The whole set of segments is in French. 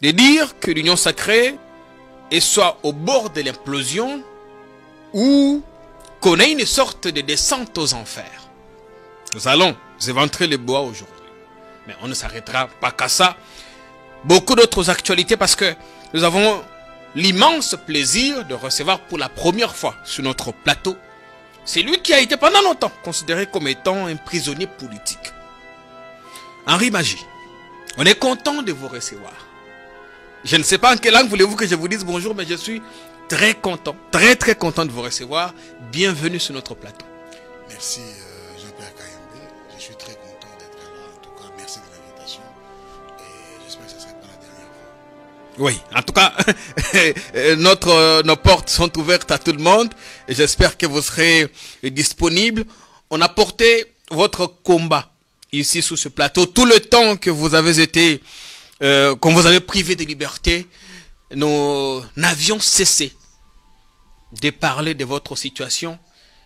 de dire que l'union sacrée est soit au bord de l'implosion ou qu'on ait une sorte de descente aux enfers. Nous allons éventrer les bois aujourd'hui. Mais on ne s'arrêtera pas qu'à ça. Beaucoup d'autres actualités parce que nous avons l'immense plaisir de recevoir pour la première fois sur notre plateau celui qui a été pendant longtemps considéré comme étant un prisonnier politique. Henri Magie, on est content de vous recevoir. Je ne sais pas en quelle langue voulez-vous que je vous dise bonjour, mais je suis très content, très content de vous recevoir. Bienvenue sur notre plateau. Merci Jean-Pierre Kayembe, je suis très content d'être là. En tout cas, merci de l'invitation et j'espère que ce ne sera pas la dernière fois. Oui, en tout cas, nos portes sont ouvertes à tout le monde et j'espère que vous serez disponibles. On a porté votre combat ici sur ce plateau. Tout le temps que vous avez été, qu'on vous avez privé de liberté, nous n'avions cessé de parler de votre situation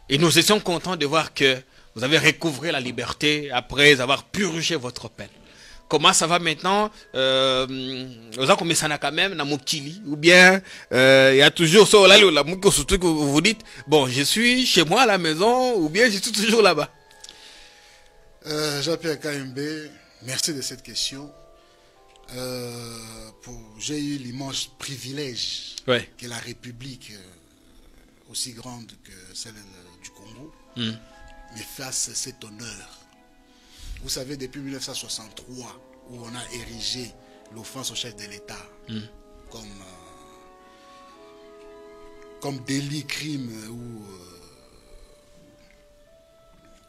et nous étions contents de voir que vous avez recouvré la liberté après avoir purgé votre peine. Comment ça va maintenant? Vous avez commencé quand même dans Mokili ou bien il y a toujours ça là surtout que vous vous dites bon, je suis chez moi à la maison ou bien je suis toujours là-bas. Jean-Pierre Kayembe, merci de cette question. J'ai eu l'immense privilège que la République aussi grande que celle du Congo me fasse cet honneur. Vous savez, depuis 1963, où on a érigé l'offense au chef de l'État comme délit, crime, ou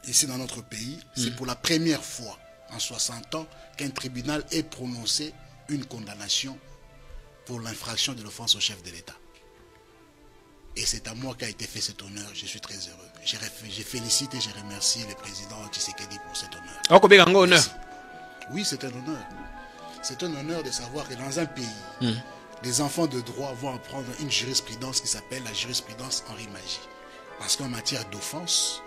ici dans notre pays, c'est pour la première fois en 60 ans qu'un tribunal ait prononcé une condamnation pour l'infraction de l'offense au chef de l'État. Et c'est à moi qu'a été fait cet honneur. Je suis très heureux. Je félicite et je remercie le président Tshisekedi pour cet honneur. Combien d'honneur? Oui, c'est un honneur. C'est un honneur de savoir que dans un pays, les enfants de droit vont apprendre une jurisprudence qui s'appelle la jurisprudence Henri Magie. Parce qu'en matière d'offense,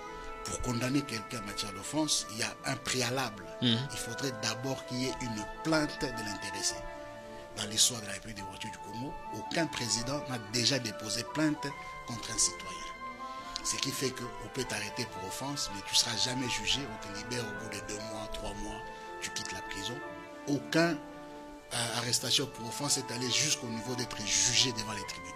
pour condamner quelqu'un en matière d'offense, il y a un préalable. Il faudrait d'abord qu'il y ait une plainte de l'intéressé. Dans l'histoire de la République démocratique du Congo, aucun président n'a déjà déposé plainte contre un citoyen. Ce qui fait qu'on peut t'arrêter pour offense, mais tu ne seras jamais jugé. On te libère au bout de 2 mois, 3 mois, tu quittes la prison. Aucun arrestation pour offense est allé jusqu'au niveau d'être jugé devant les tribunaux.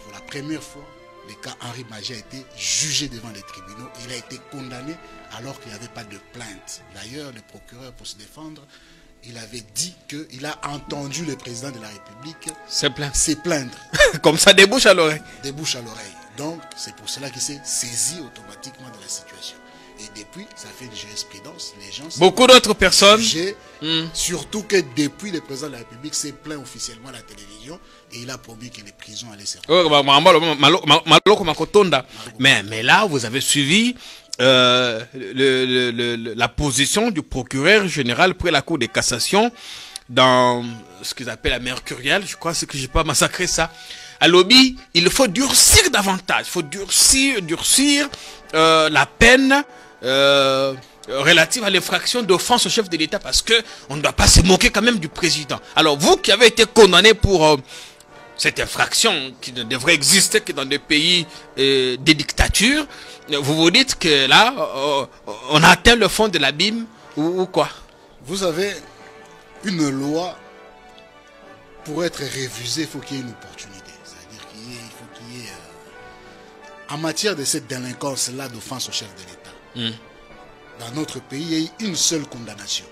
Pour la première fois, le cas Henri Magie a été jugé devant les tribunaux. Il a été condamné alors qu'il n'y avait pas de plainte. D'ailleurs, le procureur, pour se défendre, il avait dit qu'il a entendu le président de la République se plaindre. Comme ça, débouche à l'oreille. Débouche à l'oreille. Donc, c'est pour cela qu'il s'est saisi automatiquement de la situation. Et depuis, ça fait une jurisprudence. Les gens beaucoup d'autres personnes. Surtout que depuis, le président de la République s'est plaint officiellement à la télévision et il a promis que les prisons allaient se remplir. Mais là, vous avez suivi la position du procureur général près la Cour de cassation dans ce qu'ils appellent la mercuriale. Je crois que je n'ai pas massacré ça. À lobby, il faut durcir davantage. Il faut durcir la peine relative à l'infraction d'offense au chef de l'État parce que on ne doit pas se moquer quand même du président. Alors vous qui avez été condamné pour cette infraction qui ne devrait exister que dans des pays des dictatures, vous vous dites que là, on a atteint le fond de l'abîme ou quoi? Vous avez une loi, pour être révisée, il faut qu'il y ait une opportunité. C'est-à-dire qu'il faut qu'il y ait... en matière de cette délinquance-là d'offense au chef de l'État, dans notre pays, il y a eu une seule condamnation.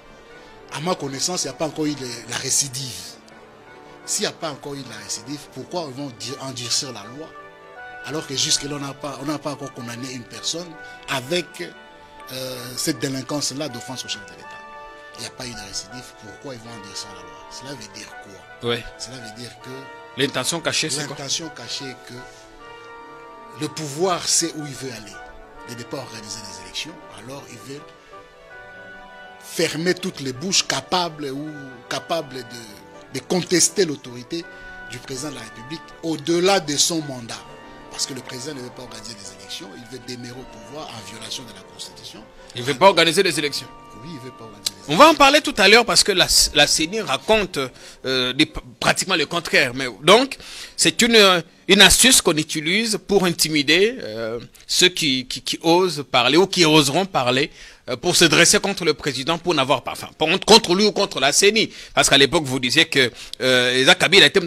À ma connaissance, il n'y a pas encore eu la récidive. S'il n'y a pas encore eu la récidive, pourquoi ils vont endurcir la loi alors que jusque-là, on n'a pas encore condamné une personne avec cette délinquance-là d'offense au chef de l'État. Il n'y a pas eu de récidive, pourquoi ils vont endurcir la loi? Cela veut dire quoi? Cela veut dire que... L'intention cachée, c'est quoi? L'intention cachée est que le pouvoir sait où il veut aller. Il ne veut pas organiser des élections, alors il veut fermer toutes les bouches capables de contester l'autorité du président de la République au-delà de son mandat. Parce que le président ne veut pas organiser des élections, il veut demeurer au pouvoir en violation de la Constitution. Il ne veut pas organiser des élections. Oui, il veut pas organiser des élections. On va en parler tout à l'heure parce que la CENI raconte pratiquement le contraire. Mais, donc, c'est une astuce qu'on utilise pour intimider ceux qui osent parler ou qui oseront parler pour se dresser contre le président, pour n'avoir pas, enfin, contre lui ou contre la CENI. Parce qu'à l'époque, vous disiez que Kabila était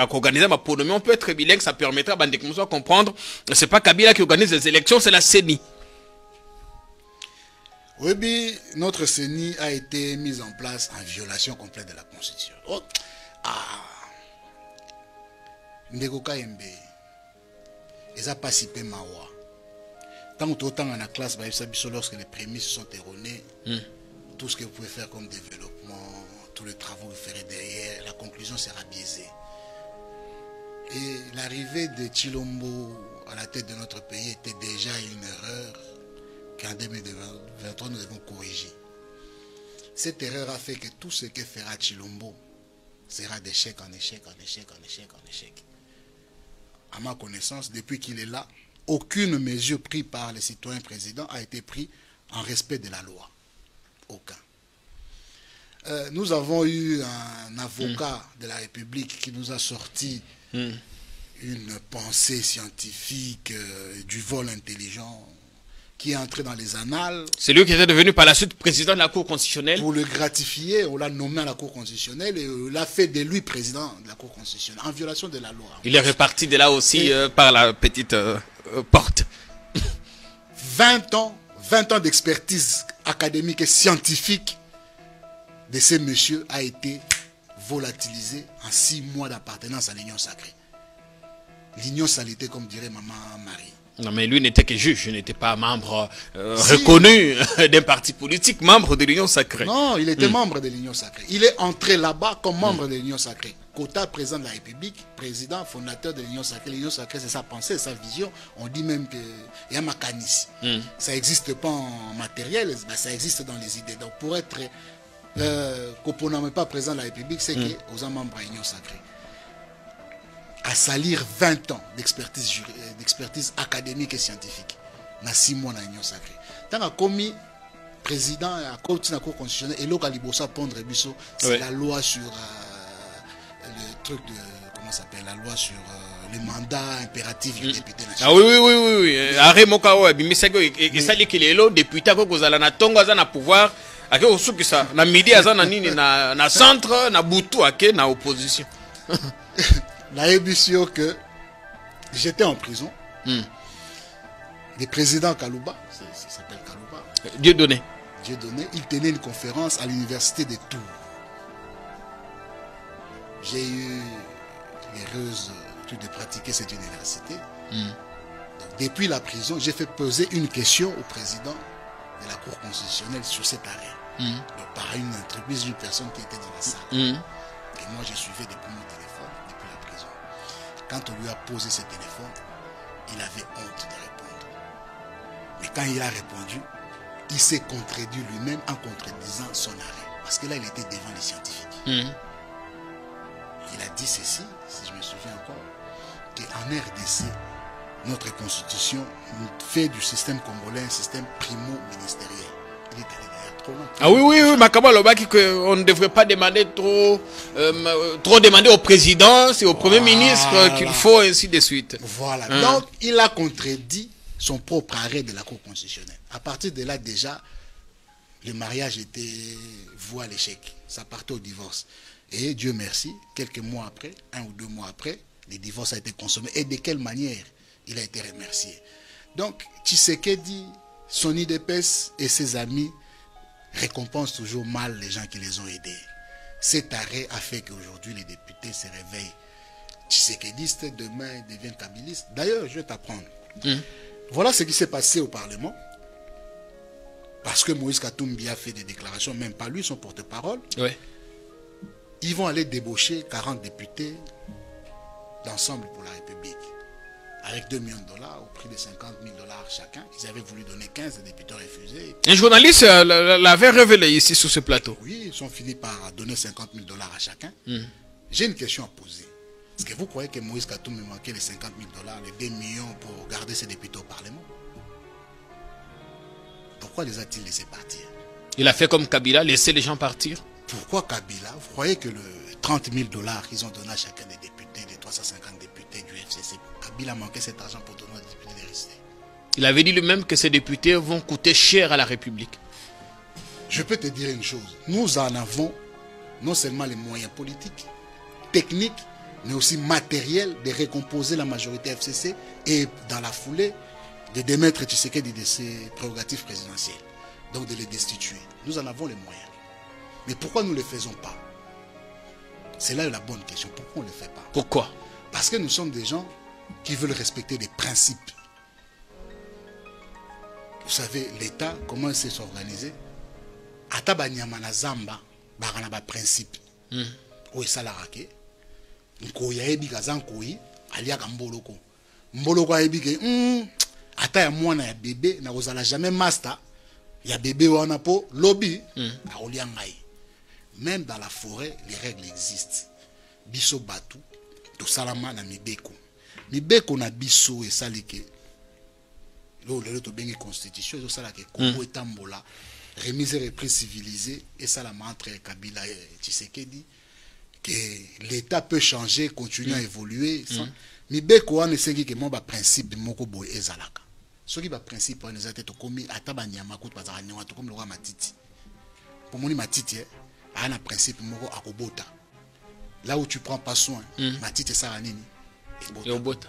organiser ma ponomie. On peut être bilingue, ça permettra à de comprendre. C'est pas Kabila qui organise les élections, c'est la CENI. Oui, bien, notre CENI a été mise en place en violation complète de la Constitution. Oh, Ndeko Kayembe, ils n'ont pas si peu mawa. Tant que autant dans la classe, lorsque les prémices sont erronées, tout ce que vous pouvez faire comme développement, tous les travaux que vous ferez derrière, la conclusion sera biaisée. Et l'arrivée de Tshilombo à la tête de notre pays était déjà une erreur qu'en 2023 nous devons corriger. Cette erreur a fait que tout ce que fera Tshilombo sera d'échec en échec, en échec, en échec, en échec. À ma connaissance, depuis qu'il est là, aucune mesure prise par les citoyens présidents a été prise en respect de la loi. Aucun. Nous avons eu un avocat de la République qui nous a sorti une pensée scientifique du vol intelligent qui est entré dans les annales. C'est lui qui était devenu par la suite président de la Cour constitutionnelle. Pour le gratifier, on l'a nommé à la Cour constitutionnelle et on l'a fait de lui président de la Cour constitutionnelle, en violation de la loi. Il est reparti de là aussi par la petite porte. 20 ans d'expertise académique et scientifique de ces messieurs a été volatilisé en 6 mois d'appartenance à l'Union sacrée. L'Union salité, comme dirait maman Marie. Non, mais lui n'était que juge, il n'était pas membre reconnu d'un parti politique, membre de l'Union sacrée. Non, il était membre de l'Union sacrée. Il est entré là-bas comme membre de l'Union sacrée. Quota, président de la République, président, fondateur de l'Union sacrée. L'Union sacrée, c'est sa pensée, sa vision. On dit même qu'il y a Makanis. Ça n'existe pas en matériel, mais ça existe dans les idées. Donc pour être Koponame pas président de la République, c'est que aux membres de l'Union sacrée. À salir 20 ans d'expertise académique et scientifique. Dans 6 mois dans l'Union sacrée. Tant que commis président à la Cour constitutionnelle, et l'autre à pondre biso, c'est la loi sur le truc de, comment ça s'appelle, la loi sur le mandat impératif du député national. Ah oui. Arrêt Mokao, Bimisego, et ça dit qu'il est là, député, à cause de la Tongo, à pouvoir, à cause de ça, na midi, à na centre, na Boutou, à na opposition. La ébussion que j'étais en prison. Le président Kalouba, ça s'appelle Kalouba. Dieudonné, il tenait une conférence à l'université de Tours. J'ai eu l'heureuse de pratiquer cette université. Donc, depuis la prison, j'ai fait poser une question au président de la Cour constitutionnelle sur cet arrêt. Donc, par une entreprise, une personne qui était dans la salle. Et moi, je suivais depuis mon téléphone, depuis la prison. Quand on lui a posé ce téléphone, il avait honte de répondre. Mais quand il a répondu, il s'est contredit lui-même en contredisant son arrêt. Parce que là, il était devant les scientifiques. Il a dit ceci, si je me souviens encore, qu'en RDC, notre constitution fait du système congolais un système primo-ministériel. Il est allé derrière trop longtemps. Ah oui, Makaba Lobaki, qu'on ne devrait pas demander trop demander au président, c'est au premier ministre qu'il faut, ainsi de suite. Voilà. Donc, il a contredit son propre arrêt de la Cour constitutionnelle. À partir de là, déjà, le mariage était voué à l'échec. Ça partait au divorce. Et Dieu merci, quelques mois après, 1 ou 2 mois après, le divorce a été consommé. Et de quelle manière il a été remercié. Donc, Tshisekedi, son IDPS et ses amis récompensent toujours mal les gens qui les ont aidés. Cet arrêt a fait qu'aujourd'hui, les députés se réveillent. Tshisekedistes, demain, ils deviennent kabilistes. D'ailleurs, je vais t'apprendre. Voilà ce qui s'est passé au Parlement. Parce que Moïse Katumbi a fait des déclarations, même pas lui, son porte-parole. Ils vont aller débaucher 40 députés d'Ensemble pour la République. Avec 2 millions de dollars, au prix de 50 000 dollars chacun. Ils avaient voulu donner 15, les députés refusés. Un journaliste l'avait révélé ici sur ce plateau. Oui, ils ont fini par donner 50 000 dollars à chacun. J'ai une question à poser. Est-ce que vous croyez que Moïse Katumbi manquait les 50 000 $, les 2 millions pour garder ses députés au Parlement? Pourquoi les a-t-il laissés partir? Il a fait comme Kabila, laisser les gens partir. Pourquoi Kabila? Vous croyez que le 30 000 $ qu'ils ont donné à chacun des députés, des 350 députés du FCC, Kabila manquait cet argent pour donner aux députés de rester? Il avait dit lui-même que ces députés vont coûter cher à la République. Je peux te dire une chose. Nous en avons non seulement les moyens politiques, techniques, mais aussi matériels de recomposer la majorité FCC et dans la foulée de démettre Tshisekedi de ses prérogatives présidentielles. Donc de les destituer. Nous en avons les moyens. Mais pourquoi nous ne le faisons pas? C'est là la bonne question. Pourquoi on ne le fait pas? Pourquoi? Parce que nous sommes des gens qui veulent respecter des principes. Vous savez, l'État, comment il s'est organisé? Ataba nyamana zamba, barana ba principe. Oui, ça l'a raqué. Nkoya ebi kazankoyi, aliaka mboloko. Mboloko ebi ke, ata ya mwana ya bébé, na kozala jamais master. Ya bébé wana po lobby, a olia ngai. Même dans la forêt, les règles existent. Biso batu, to salama na mibeko. Mibeko na biso et salike. Là, le to bengi constitution, to salake Congo etambola. Remise et reprise civilisée, et ça la entre Kabila et Tshisekedi, que l'État peut changer, continuer à évoluer. Mais beko ane sengi que mon principe de moko boy ezalaka. Ce qui va principe on ezate to komi ataba nyama ko bazaka nyama to komi loka matiti. Pour moni matiti a un principe moko akobota. Là où tu prends pas soin, matiti ça nini et obota.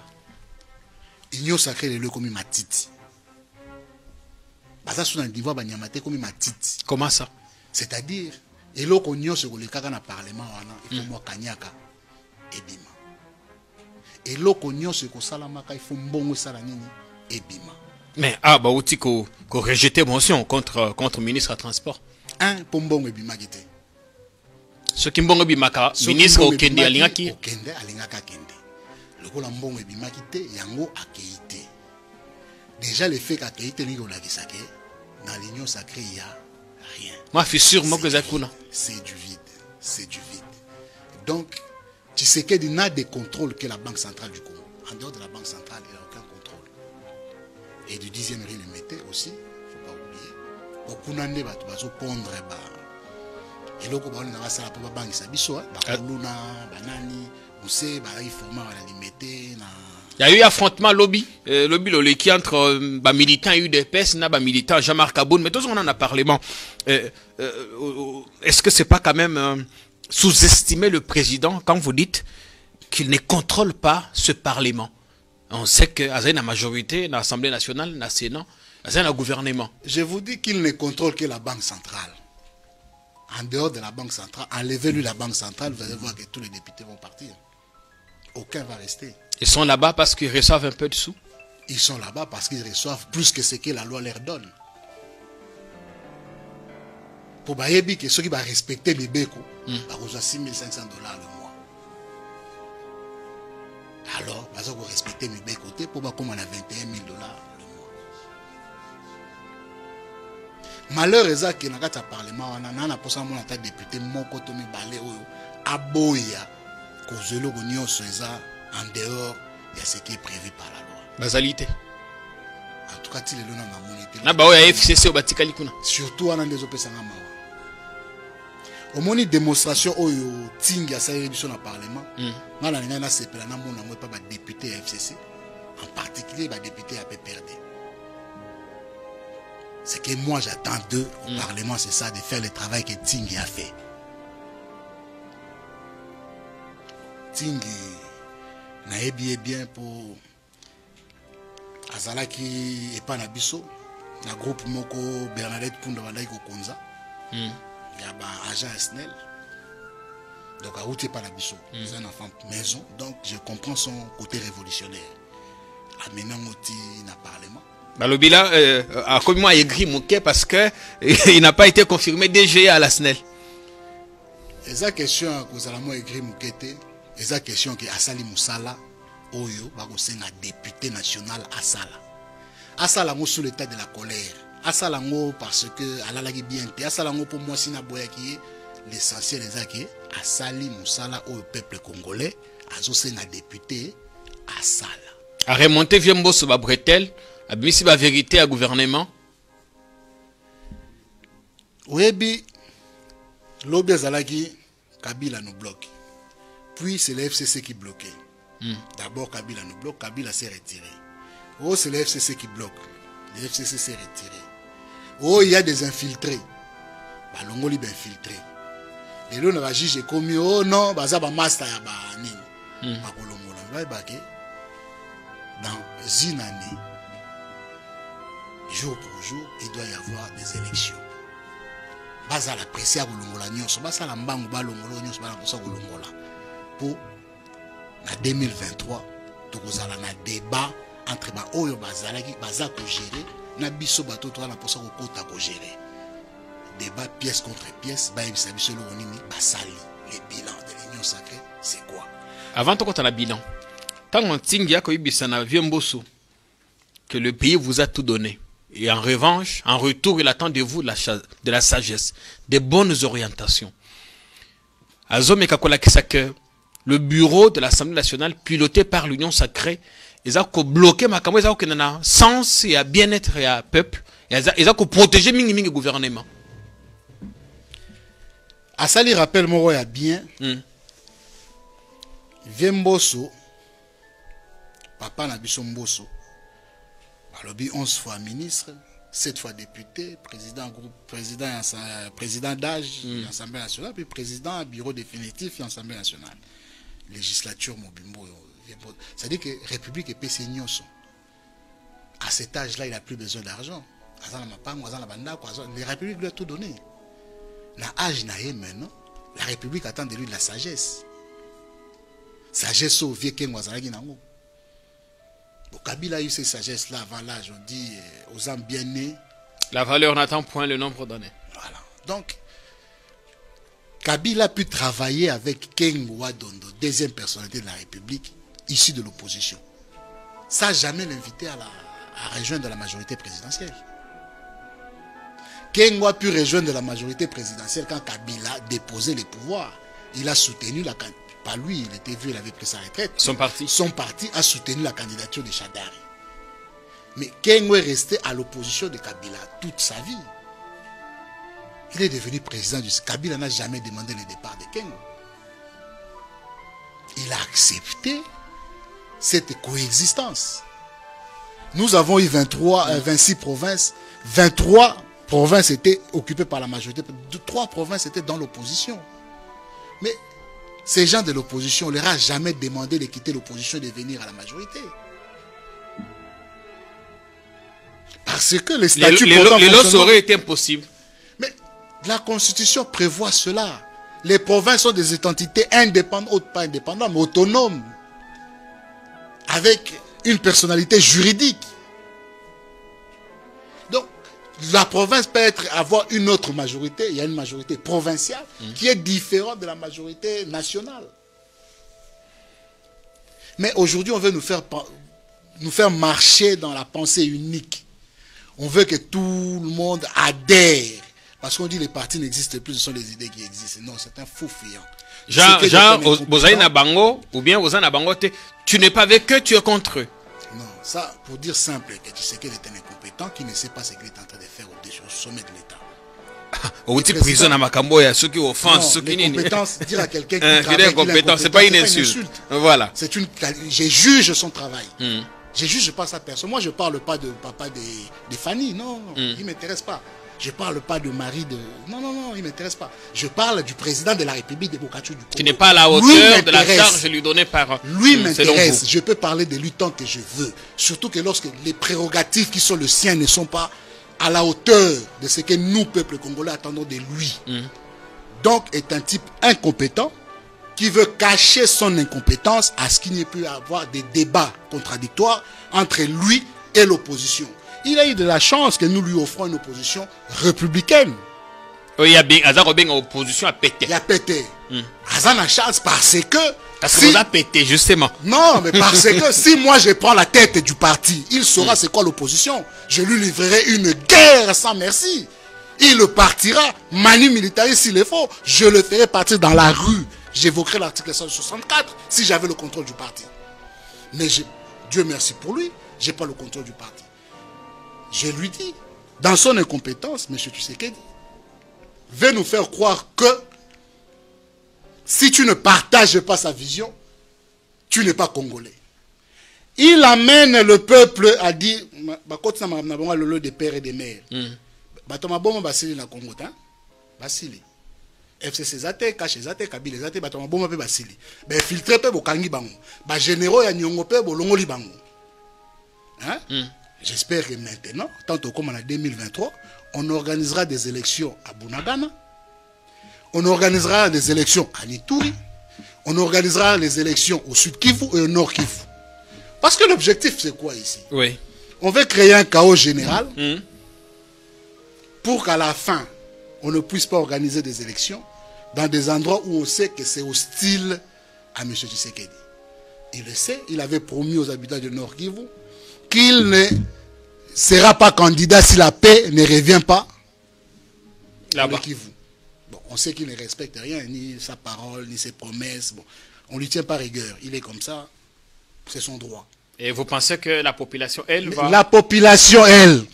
Igno sacré le komi matiti. Comment ça? C'est-à-dire, et là qu'on y a ce que le cas dans le Parlement, il faut moi kanyaka et bima. Et là qu'on y a ce que salamaka, il faut mbongo salanini et bima. Mais ah bah outil qu'on rejeté motion contre ministre à transport. Un pour mbongo et bima qui était. Ce qui mbongo bimaka ministre au Kende alingaki. Au Kende alingaka Kende. Le coup la mbongo et bima qui était yango akeite. Déjà le fait qu'akeite ni on a dit ça que dans l'union sacrée il y a rien. Moi je suis sûr moi que zakuna. C'est du vide, c'est du vide. Donc Tshisekedi n'a de contrôle que la Banque centrale du Congo. En dehors de la Banque centrale, il n'y a aucun contrôle. Et du 10e riz le mettait aussi, il ne faut pas oublier. Au Kunande, tu vas pondre et là, on a ça pour la banque sabiso, Bakuluna, Banani, Moussé, Baïforma, la limité. Il y a eu affrontement lobby qui entre militants UDPS et militants Jean-Marc Aboun, mais tous on en a parlé. Bon, est-ce que c'est pas quand même sous-estimer le président quand vous dites qu'il ne contrôle pas ce Parlement? On sait que à la majorité, dans l'Assemblée nationale, dans le Sénat, dans le gouvernement. Je vous dis qu'il ne contrôle que la Banque centrale. En dehors de la Banque centrale, enlevez-lui la Banque centrale, vous allez voir que tous les députés vont partir. Aucun va rester. Ils sont là-bas parce qu'ils reçoivent un peu de sous. Ils sont là-bas parce qu'ils reçoivent plus que ce que la loi leur donne. Pour Bayebi, que ceux qui vont respecter les bécos, ils reçoivent 6 500 $ le mois. Alors, ils vont respecter les bécos, pour comme on a 21 000 $ le mois. Malheur est que dans le Parlement, on a posé mon attaque député, mon côté, mi balé, aboya, cause de l'union en dehors de ce qui est prévu par la loi. Basalité. En tout cas, il est là dans la monnaie. Na ba oya FCC obatikali kuna. Surtout on a des opérations mawa. Au moins une démonstration oyo tingi ya saire biso na parlement. Ngala ninga na sepela na mona mo pa ba député FCC, en particulier ba député à PPRD. Ce que moi j'attends d'eux au Parlement, c'est ça, de faire le travail que Tingi a fait. Tingi n'a bien pour Azalaki et pas Nabiso, na groupe Moko Bernadette Punda Walaïko Konza, il y a un agent SNEL, donc à Routé pas Nabiso, c'est un enfant maison, donc je comprends son côté révolutionnaire. Amenant Moti na Parlement. Balobila a comment écrit Mouké parce que il n'a pas été confirmé DG à la SNEL. Et ça question que Zalamo écrit Mouké, et ça question que Asali Moussala Oyo va un député national Asala. Asala ngo sous l'état de la colère. Asala ngo parce que Alalagi bien. Asala ngo pour moi si na boya qui l'essentiel est que Asali Moussala au peuple congolais, Azosenga député, Asala. A remonter Viembo sur la bretelle, a mis la vérité à gouvernement. Oui, l'obé Azalaki, Kabila nous bloque. Puis c'est le FCC qui bloquait. D'abord Kabila nous bloque, Kabila s'est retiré. Oh, c'est le FCC qui bloque. Le FCC s'est retiré. Oh, il y a des infiltrés. Bah, l'ongo libre infiltré. Et là, on va juger comme oh non, bah ça va master ya bah nini. Bah kolongo là, va baquer. Dans une année, jour pour jour, il doit y avoir des élections. Bah ça la presse à kolongo la nyonso, bah ça la mbangu ba longolo nyonso ba la posa kolongo là. Pour en 2023, tout ça là na débat entre ba oyo bazalaki baza ko gérer na biso bato to na posa ko kota ko gérer. Débat pièce contre pièce, bah il s'habille selon nini basali les bilans de l'union sacrée, c'est quoi? Avant tout la bilan. Tant on tingia ko ibisana Viemboso que le pays vous a tout donné et en revanche, en retour, il attend de vous de la sagesse, des bonnes orientations. Azome kakola que le bureau de l'Assemblée nationale piloté par l'Union sacrée, ils ont bloqué ma caméra, ils ont sens et à bien-être et à peuple, ils ont protégé le gouvernement. Asali rappelle moi ya bien. Viemboso, papa na biso Mboso, alobi 11 fois ministre, 7 fois député, président groupe, président d'âge de l'Assemblée nationale, puis président bureau définitif de l'Assemblée nationale. Législature Mobimbo. C'est-à-dire que la République est PC Nyonso. À cet âge-là, il n'a plus besoin d'argent. La République lui a tout donné. La âge n'a maintenant, la République attend de lui de la sagesse. Sagesse au vieux Kengwazalagi Nango. Kabila a eu cette sagesse-là avant l'âge, on dit aux hommes bien nés. La valeur n'attend point le nombre d'années. Voilà. Donc, Kabila a pu travailler avec Ken Wadondo, deuxième personnalité de la République, issue de l'opposition. Ça n'a jamais l'invité à rejoindre la majorité présidentielle. Ken a pu rejoindre la majorité présidentielle quand Kabila a déposé les pouvoirs. Il a soutenu la candidature. Pas lui, il était vieux, il avait pris sa retraite. Son parti a soutenu la candidature de Chadari. Mais Ken est resté à l'opposition de Kabila toute sa vie. Il est devenu président du... Kabila n'a jamais demandé le départ de Ken. Il a accepté cette coexistence. Nous avons eu 26 provinces. 23 provinces étaient occupées par la majorité. 3 provinces étaient dans l'opposition. Mais ces gens de l'opposition, on ne leur a jamais demandé de quitter l'opposition et de venir à la majorité. Parce que les statuts... Les lots auraient été impossibles. Mais la Constitution prévoit cela. Les provinces sont des entités indépendantes, pas indépendantes, mais autonomes. Avec une personnalité juridique. Donc, la province peut avoir une autre majorité. Il y a une majorité provinciale qui est différente de la majorité nationale. Mais aujourd'hui, on veut nous faire marcher dans la pensée unique. On veut que tout le monde adhère. Parce qu'on dit que les partis n'existent plus, ce sont les idées qui existent. Non, c'est un faux fiant. Jean, Bozaïna Bango, ou bien Bozaïna Bango, tu n'es pas avec eux, tu es contre eux. Non, ça, pour dire simple, que tu sais qu'il est un incompétent qui ne sait pas ce qu'il est en train de faire au sommet de l'État. L'incompétence, dire à quelqu'un qui travaille incompétent, c'est pas une insulte. Voilà. Je juge son travail. Je ne juge pas sa personne. Moi, je ne parle pas de papa de Fanny. Non, il ne m'intéresse pas. Je ne parle pas de mari de... Non, il ne m'intéresse pas. Je parle du président de la République de Bokachou du Congo. Qui n'est pas à la hauteur de la charge lui donnée par... Lui m'intéresse. Je peux parler de lui tant que je veux. Surtout que lorsque les prérogatives qui sont le sien ne sont pas à la hauteur de ce que nous, peuple congolais, attendons de lui. Donc, est un type incompétent qui veut cacher son incompétence à ce qu'il n'y ait plus à avoir des débats contradictoires entre lui et l'opposition. Il a eu de la chance que nous lui offrons une opposition républicaine. Il y a une opposition à péter. Il a pété. Il a la chance parce que... Parce qu'on a pété, justement. Non, mais parce que si moi je prends la tête du parti, il saura c'est quoi l'opposition. Je lui livrerai une guerre sans merci. Il partira, manu militaire s'il est faux. Je le ferai partir dans la rue. J'évoquerai l'article 164 si j'avais le contrôle du parti. Mais Dieu merci pour lui, je n'ai pas le contrôle du parti. Je lui dis, dans son incompétence, M. Tshisekedi veut nous faire croire que si tu ne partages pas sa vision, tu n'es pas congolais. Il amène le peuple à dire, le des pères et des mères. FCC zate, caché zate, kabile zate, batoma bomba pe basili. Ben filtré pe bokangi bango. Ba généraux ya nyongo pe bolongoli bango. Hein? J'espère que maintenant, tantôt comme en 2023, on organisera des élections à Bunagana. On organisera des élections à Ituri. On organisera les élections au Sud Kivu et au Nord Kivu. Parce que l'objectif c'est quoi ici? Oui. On veut créer un chaos général pour qu'à la fin on ne puisse pas organiser des élections dans des endroits où on sait que c'est hostile à M. Tshisekedi. Il le sait, il avait promis aux habitants du Nord Kivu qu'il ne sera pas candidat si la paix ne revient pas là-bas. Bon, on sait qu'il ne respecte rien, ni sa parole, ni ses promesses. Bon, on ne lui tient pas rigueur, il est comme ça, c'est son droit. Et vous pensez que la population, elle, va... La population, elle,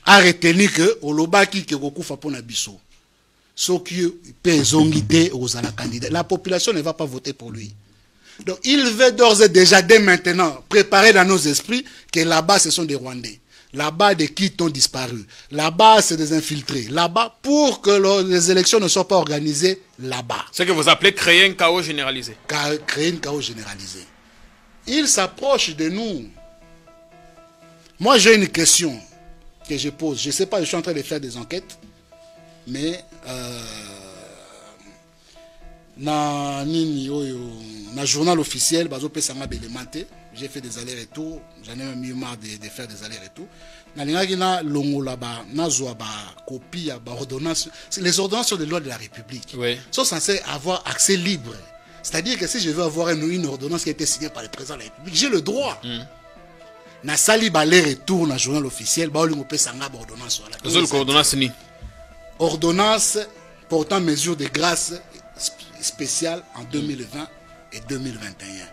a retenu que Olobaki ke Gokufa pona biso. La population ne va pas voter pour lui. Donc il veut d'ores et déjà, dès maintenant, préparer dans nos esprits que là-bas, ce sont des Rwandais. Là-bas, des qui ont disparu. Là-bas, c'est des infiltrés. Là-bas, pour que les élections ne soient pas organisées là-bas. Ce que vous appelez créer un chaos généralisé. Créer un chaos généralisé. Il s'approche de nous. Moi, j'ai une question que je pose. Je ne sais pas, je suis en train de faire des enquêtes. Mais na journal officiel j'ai fait des allers-retours, j'en ai même eu marre de faire des allers-retours. Les ordonnances sont des lois de la République, sont censées avoir accès libre. C'est-à-dire que si je veux avoir une ordonnance qui a été signée par le président de la République, j'ai le droit. Na sali aller-retour na journal officiel ordonnance portant mesures de grâce spéciales en 2020 et 2021.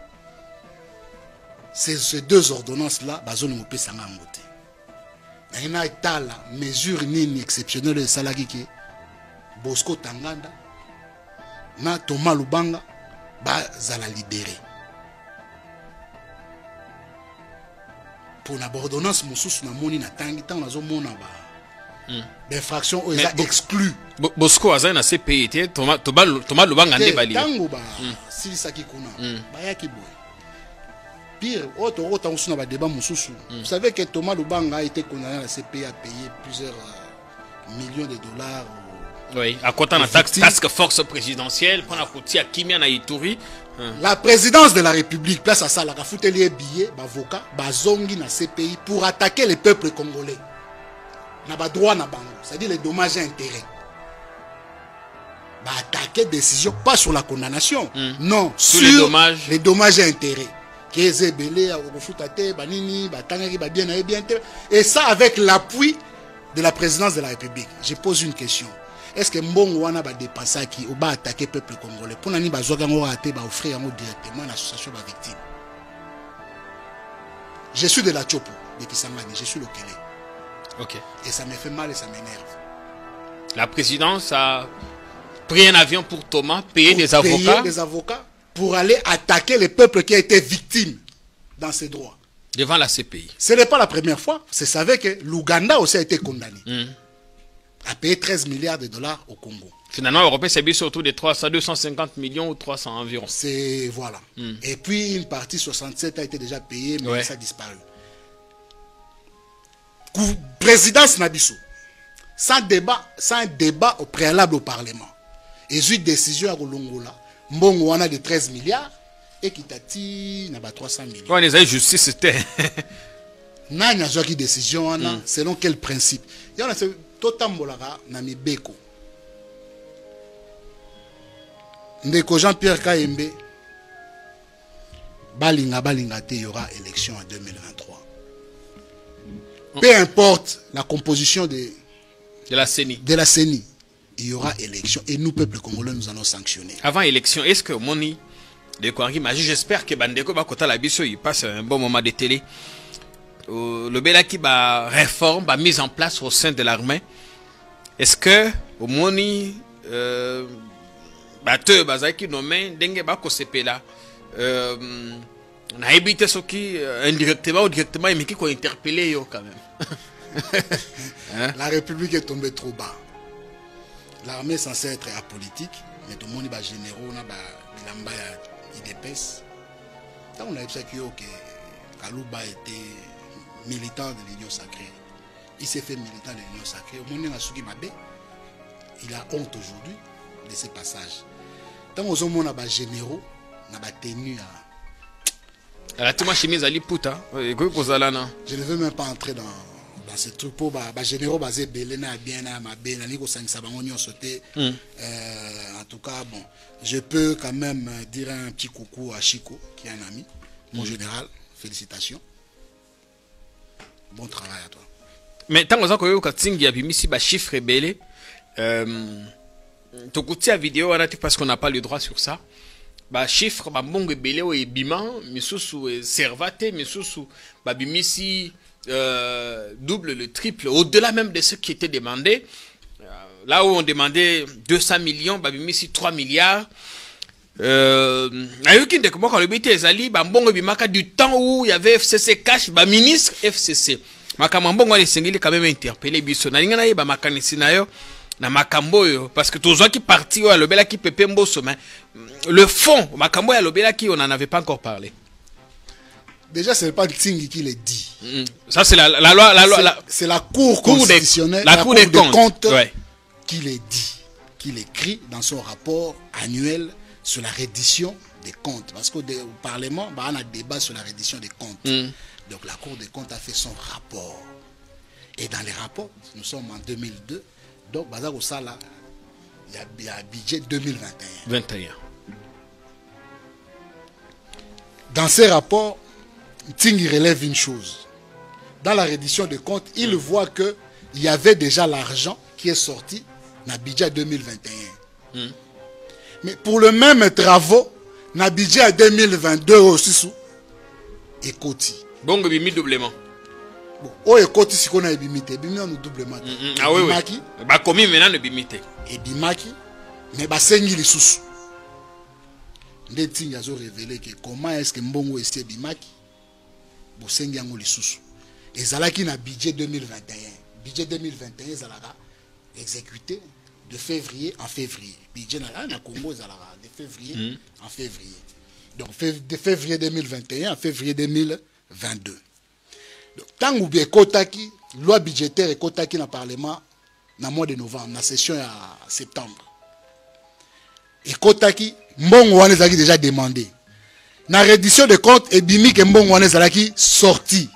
Ces deux ordonnances-là, bazoni mopé sanga ngote. Na itala mesure nini exceptionnelle de salagiki Bosco Tanganda na Thomas Lubanga bazala libéré. Pour la ordonnance mosusu na moni na tangi tant nazo mona ba l'infraction est exclue. Bosco Azan a CPI, Thomas Lubanga ande bali. Tango ba si saki kuna bayaki boy. Pire, autre on suna ba débat mususu. Vous savez que Thomas Lubanga a été condamné à la CPI à payer plusieurs millions de dollars. Oui, à côté de la task force présidentielle, pour la côté à Kimia na Ituri. La présidence de la République place à ça la foutelier billet, avocat, bazongi na CPI pour attaquer les peuples congolais. Na ba droit na bango, c'est-à-dire les dommages et intérêts. Ba attaquer décision pas sur la condamnation, non, sur les dommages et intérêts. Et ça avec l'appui de la présidence de la République. Je pose une question. Est-ce que Mbongo wana ba dépasser qui ou ba attaquer peuple congolais pour nani ba zoga ngo raté ba offrir ngo directement à l'association ba victime. Je suis de la Tchopo, de Kisangani, je suis le Kélé. OK. Et ça me fait mal et ça m'énerve. La présidence a pris un avion pour Thomas, payer des avocats pour aller attaquer le peuple qui a été victime dans ses droits. Devant la CPI. Ce n'est pas la première fois. Vous savez que l'Ouganda aussi a été condamné. A payé 13 milliards de dollars au Congo. Finalement, l'Europe s'est mis autour de 250 millions ou 300 environ. C'est voilà. Et puis une partie 67 a été déjà payée, mais ça a disparu. Présidence Nabiso, sans un débat au préalable au Parlement. Et j'ai eu une décision à Golongola. Mbongo on a de 13 milliards et qui tati n'a pas 300 millions. Quand les justice c'était. N'a pas eu décision selon quel principe. Il y a Totambolara na mibeko. Ndeko Jean-Pierre Kaembe balinga te, il y aura élection en 2023. Peu importe la composition de De la CENI. De la CENI. Il y aura élection et nous, peuple congolais, nous allons sanctionner. Avant élection, est-ce que Moni de Kouari Maji, j'espère que Bandeko Bakota Labiso, il passe un bon moment de télé. Le Belaki ba réforme, ba mise en place au sein de l'armée. Est-ce que au Moni batteux bazaki nommé dengue ba kosepela na évité ce qui indirectement ou directement mais qui ko interpellé yo quand même. Hein? La République est tombée trop bas. L'armée est censée être apolitique, mais tout le monde est généraux, on a bilamba idépès. Tant on a vu que Kalouba était militant de l'Union sacrée. Il s'est fait militant de l'Union sacrée. Au moment où il a honte aujourd'hui de ces passages. Tant on a des généraux, on a tenu à... La tuma chemise ali puta. Je ne veux même pas entrer dans ce truc pour les généraux basés Belena bien à ma bien sauté. En tout cas, bon, je peux quand même dire un petit coucou à Chico, qui est un ami. Mon général, félicitations. Bon travail à toi. Mais tant que vous avez vu ici des chiffres rebelles, tu as vidéo parce qu'on n'a pas le droit sur ça. Bah chiffre bah bon rebelle ou bima misusu servate misusu bah bimisi double le triple au-delà même de ce qui était demandé. Là où on demandait 200 millions bah bimisi 3 milliards. Ayuki de comment quand le BT ezali bah bon bimaka du temps où il y avait FCC cash bah ministre FCC makambo ngwa lesengeli quand même interpellé biso na linga na ye bah makanisi na yo na makambo yo parce que tous ceux qui parti au lobela qui pepe mboso mais le fond makambo ya lobela qui on en avait pas encore parlé. Déjà c'est pas Tsingi qui le dit. Ça c'est la loi c'est la cour constitutionnelle, la cour des comptes ouais. Qui le dit, qui l'écrit dans son rapport annuel sur la reddition des comptes parce qu'au Parlement bah, on a débat sur la reddition des comptes. Donc la Cour des comptes a fait son rapport. Et dans les rapports, nous sommes en 2002, donc Bazar Osala, il y a un budget 2021. Dans ces rapports, Tingi relève une chose. Dans la reddition des comptes, il voit qu'il y avait déjà l'argent qui est sorti dans le budget 2021. Mais pour le même travaux, dans le budget 2022 aussi, et Koti. Bon, bimi doublement. Bon, oh et Koti si qu'on a bimité, bimi on doublement. Ah oui oui. Bah commis maintenant le bimité. Et bimaki, mais bah sengi les sous. Ndeti yazo révélé que comment est-ce que Mbongo est bimaki, bon sengi ango les sous. Et zalaki na budget 2021. Budget 2021 zalaka exécuté de février en février. Budget na Congo zalaka de février en février. Donc de février 2021 à février 2022. Donc tant ou bien kotaki loi budgétaire et kotaki dans le Parlement dans le mois de novembre, dans la session à septembre. Et kotaki mbongo wana zaki déjà demandé. Na reddition de comptes et bimi ke mbongo wana zaki sorti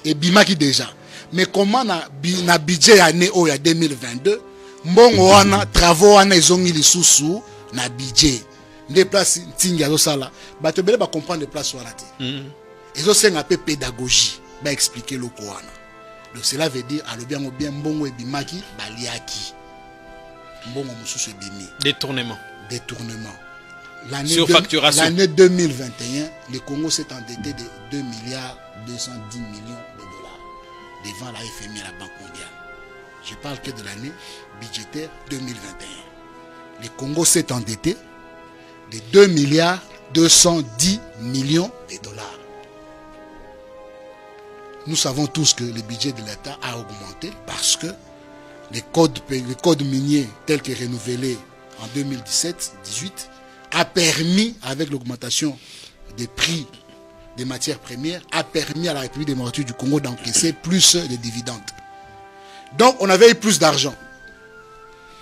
et bimaki déjà. Mais comment na budget année o ya 2022 mbongo wana travaux wana ezongi lisusu na budget. Des places tingi azo sala bato bele ba comprendre des places wana te. Ezo senga pe pédagogie ba expliquer le wana. Donc cela veut dire alobi ngo bien mbongo e bimaki baliaki. Mbongo mususu bimi. Détournement. Surfacturation. L'année 2021, le Congo s'est endetté de 2 milliards 210 millions de dollars devant la FMI et la Banque mondiale. Je parle que de l'année budgétaire 2021. Le Congo s'est endetté de 2 milliards 210 millions de dollars. Nous savons tous que le budget de l'État a augmenté parce que les codes miniers tels que renouvelés en 2017-18 a permis, avec l'augmentation des prix des matières premières, a permis à la République démocratique du Congo d'encaisser plus de dividendes. Donc on avait eu plus d'argent.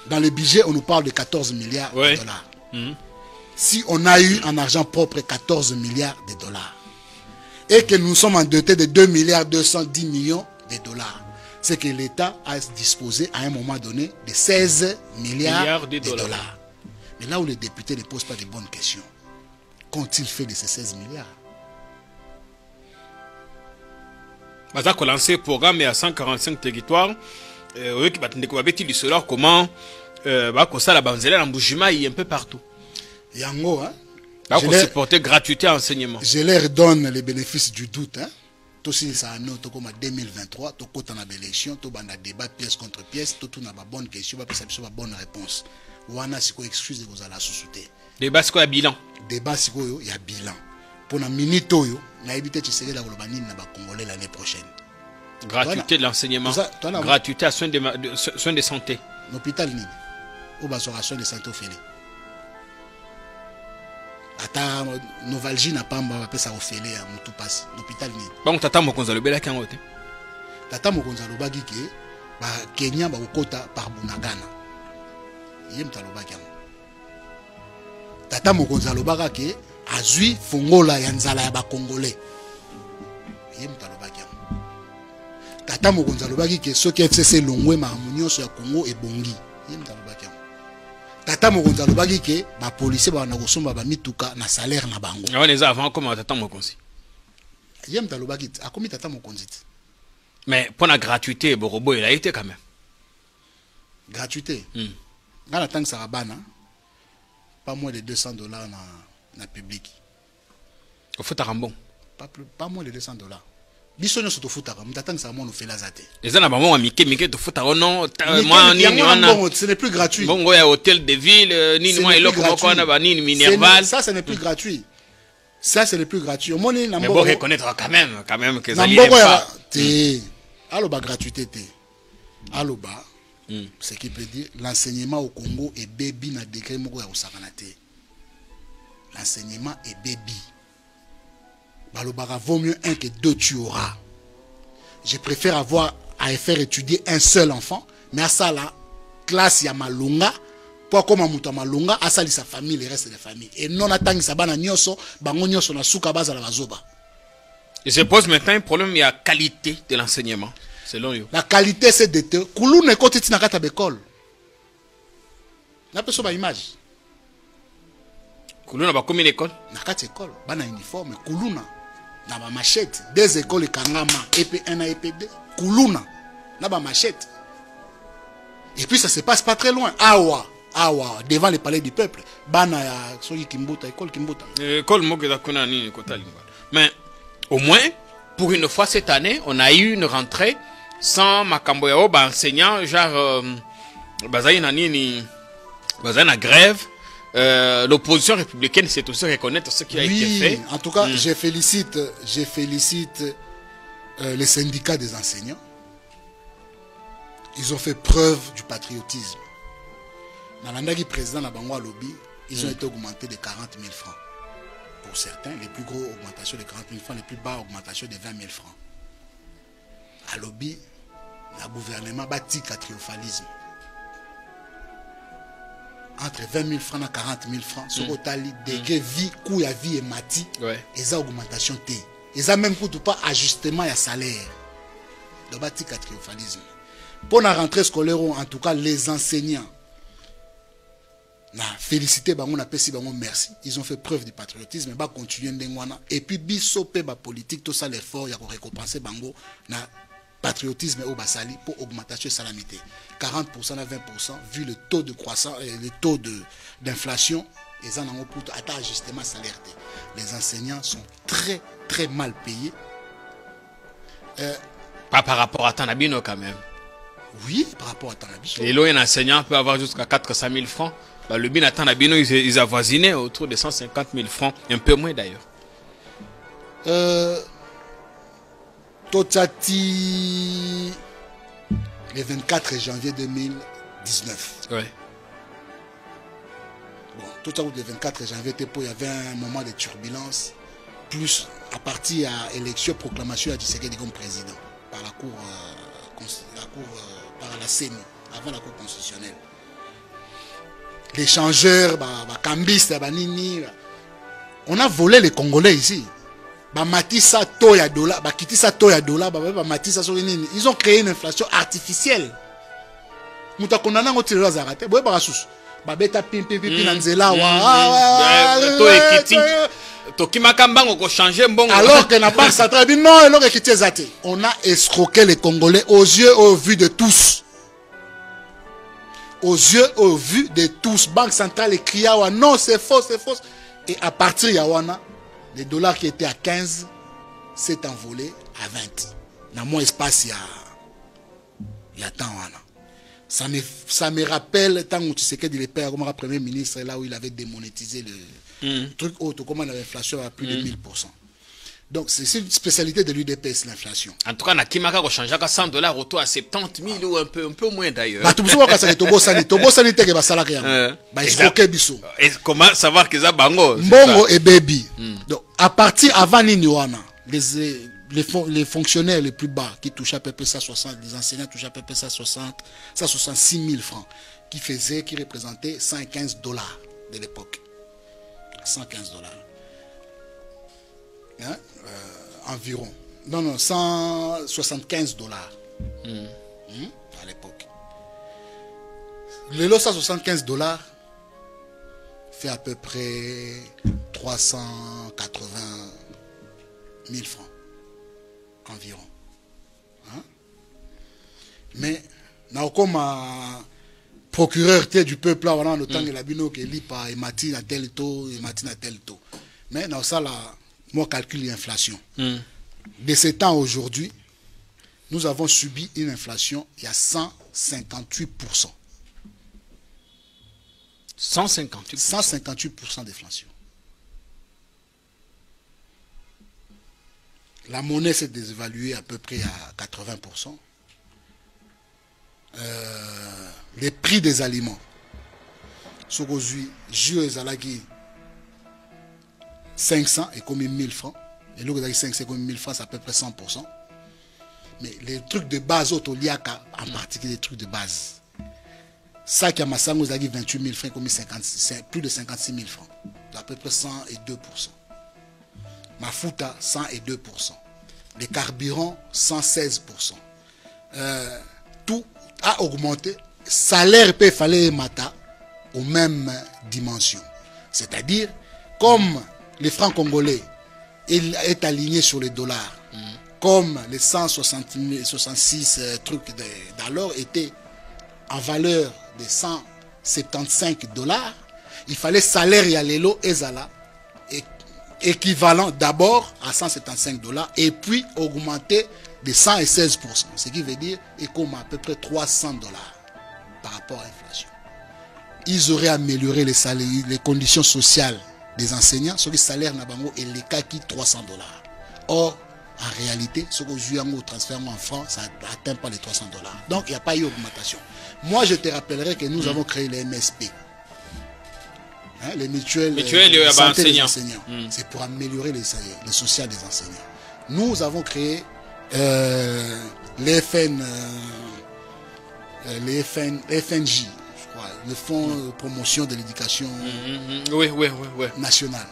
Dans le budget, on nous parle de 14 milliards de dollars. Si on a eu en argent propre 14 milliards de dollars et que nous sommes endettés de 2 milliards 210 millions de dollars, c'est que l'État a disposé à un moment donné de 16 milliards de dollars. Mais là où les députés ne posent pas de bonnes questions, qu'ont-ils fait de ces 16 milliards? Mazak a lancé un programme à 145 territoires. oui, qui battent du solar, comment ça la banzela l'embouchement un peu partout. Yango, hein? Pour supporter gratuité enseignement. Je leur donne les bénéfices du doute, hein? Aussi, ça a noté comme 2023, tout côté dans l'élection, tout dans le débat pièce contre pièce, tout na bonne question, pas bonne réponse. Wana siko excuse vous allez sous-souter. Débat c'est quoi bilan? Débat siko il y a bilan. Pour la minute oyo, na éviter de se la globanie na ba congolais l'année prochaine. Gratuité de l'enseignement, gratuité à soins de santé. L'hôpital ni ou ba soin de santé au félé. Ata novalgie na pamba ba pesa au félé à mutu passe l'hôpital ni. Bon tata mokonza lobela ki ngote. Tata mokonza lobaki ke ba Kenya ba ukota par Bunagana. Yem talobaki am. Tata mokonza lobaka ke azui fongola ya nzala ya ba congolais. Yem talobaki am. Tata mokonza lobaki ke soki FCC longwe mamunyoso ya Congo ebongi. Yem talobaki am. Tata mokonza lobaki ke ba policier ba na kosomba ba mituka na salaire na bango. On les avant comment tata mokonzi. Yem talobaki akomi tata mokonzi. Mais pour la gratuité borobo il a été quand même. Gratuité. Dans la tank sarabana pas moins de $200 na public. Au foot bon. Pas moins de $200. Bisonyo soto futaka mtatanga sa mono fela zate. Eza na bamo mike to futa non moi ni ce n'est plus gratuit. Bongo ya hôtel de ville ni moi eloko moko na ba ni Minerval. Ça ce n'est plus gratuit. Ça c'est le plus gratuit. Au moni na mbo. Mais bon reconnaître quand même que ça lié pas. Allo ba gratuité té. Allo ba ce qui peut dire l'enseignement au Congo est baby na décret moko ya osakana té. L'enseignement est baby. Balobara vaut mieux un que deux tu auras. Je préfère avoir à faire étudier un seul enfant, mais à ça la classe ya malunga, pour comme amuta malunga, à ça sa famille, le reste de la famille. Et non attendre ça bana nyoso, bango nyoso na suka baza la bazoba. Et se pose maintenant un problème, il y a qualité de l'enseignement, selon vous. La qualité c'est de te koulou ne kotiti na kata bekol. Na peso ba image. Koulou na ba combien d'école? Na kata école, bana uniforme, koulou na. Na ba machette, des écoles kangama, EP1 et EP2, Koulouna, na ba machette. Et puis ça se passe pas très loin. Awa, devant le palais du peuple. Bana ya soki Kimbuta, école Kimbuta. École Mogeda Kuna ni Kota Lingwa. Mais au moins, pour une fois cette année, on a eu une rentrée sans makambo ya ba enseignant genre bazayi na nini, bazayi na grève. L'opposition républicaine c'est aussi reconnaître ce qui a été fait. En tout cas, je félicite les syndicats des enseignants. Ils ont fait preuve du patriotisme. Dans l'année président de Bangwa Lobby, ils ont été augmentés de 40 000 francs. Pour certains, les plus gros augmentations de 40 000 francs, les plus bas augmentations de 20 000 francs. À Lobby, le gouvernement bâtit le triomphalisme. Entre 20 000 francs et 40 000 francs, ce que degré vie, coût à vie et mati, et ça augmentation T. Et ça même coûte pas ajustement à salaire. Donc bâti triomphalisme. Pour la rentrée scolaire, en tout cas les enseignants, na félicité bango na pesi bango merci. Ils ont fait preuve du patriotisme, ba continuer ndengwana et puis biso pe ba politique tout ça l'effort ya ko récompenser bango na patriotisme au basali pour augmentation de salamité 40% à 20% vu le taux de croissance et le taux d'inflation et en pour atteindre justement salaire. Les enseignants sont très mal payés. Pas par rapport à Tanabino quand même. Oui, par rapport à Tanabino. Et là un enseignant peut avoir jusqu'à 400 000 francs. Bah, le bin à Tanabino ils avoisinaient autour de 150 000 francs, un peu moins d'ailleurs. Totati le 24 janvier 2019. Ouais. Bon, tout à le 24 janvier, il y avait un moment de turbulence, plus à partir à l'élection, proclamation à Tshisekedi comme président par la cour, par la CENI, avant la cour constitutionnelle. L'échangeur, cambiste, on a volé les Congolais ici. Matissa toya dollar, kitisa toya dollar, matissa sur les ils ont créé une inflation artificielle. Muta konana ngo tiro zarate, boye ba susu. Ba beta pim nanzela wa. To ekiti. To kimakamba ngo changer mbongo. Alors que la banque centrale dit non, alors ekiti zate. On a escroqué les Congolais aux yeux au vu de tous. aux yeux, au vu de tous. Banque centrale écrit non, c'est faux, c'est faux. Et à partir de Yawana, les dollars qui étaient à 15 s'est envolé à 20. Dans mon espace, il y a tant. Ça me rappelle tant que tu sais que le père comme premier ministre, là où il avait démonétisé le truc autre, comment l'inflation a plus de 1000%. Donc, c'est une spécialité de l'UDPS, l'inflation. En tout cas, na Kimaka, on change à 100 $, autour à 70 000 ou un peu moins d'ailleurs. Bah, tu peux savoir que c'est Tobo Sanité qui va salaire. Bah, il faut que biso. Et comment savoir que ça bango? Bongo et baby. Donc, à partir avant Niniwana, les fonctionnaires les plus bas qui touchaient à peu près 160, les enseignants touchaient à peu près 166 000 francs, qui représentaient 115 $ de l'époque. 115 $. Hein? Environ. Non, 175 $ à l'époque. Le lot 175 $ fait à peu près 380 000 francs environ. Hein? Mais, comme procureur du peuple, là, on a le temps que la bino qui lit par Emati à tel taux, Emati à tel taux. Mais dans ça, là, moi, calcule l'inflation. De ce temps aujourd'hui, nous avons subi une inflation, il y a 158%. 158% d'inflation. La monnaie s'est dévaluée à peu près à 80%. Les prix des aliments. Ce qu'aujourd'hui, jus et 500 et comme 1000 francs. Et l'autre 500 c'est comme 1000 francs, c'est à peu près 100%. Mais les trucs de base, en particulier les trucs de base. Ça qui a Massango, vous avez 28 000 francs, comme plus de 56 000 francs. À peu près 102%. Mafuta, 102%. Les carburants, 116%. Tout a augmenté. Salaire peut fallait mata aux mêmes dimensions. C'est-à-dire, comme les francs congolais est aligné sur les dollars, comme les 166 trucs d'alors étaient en valeur de 175 $, il fallait salaire Yalelo et Zala équivalent d'abord à 175 $ et puis augmenter de 116%, ce qui veut dire comme à peu près 300 $ par rapport à l'inflation. Ils auraient amélioré les salaires, les conditions sociales des enseignants, ce qui salaire Nabango et les cas qui 300 $. Or, en réalité, ce que je au transfert en francs, ça n'atteint pas les 300 $. Donc, il n'y a pas eu d'augmentation. Moi, je te rappellerai que nous avons créé les MSP. Hein, les mutuelles de santé des enseignants. C'est pour améliorer les social des enseignants. Nous avons créé les FNJ, je crois, le Fonds de promotion de l'éducation nationale.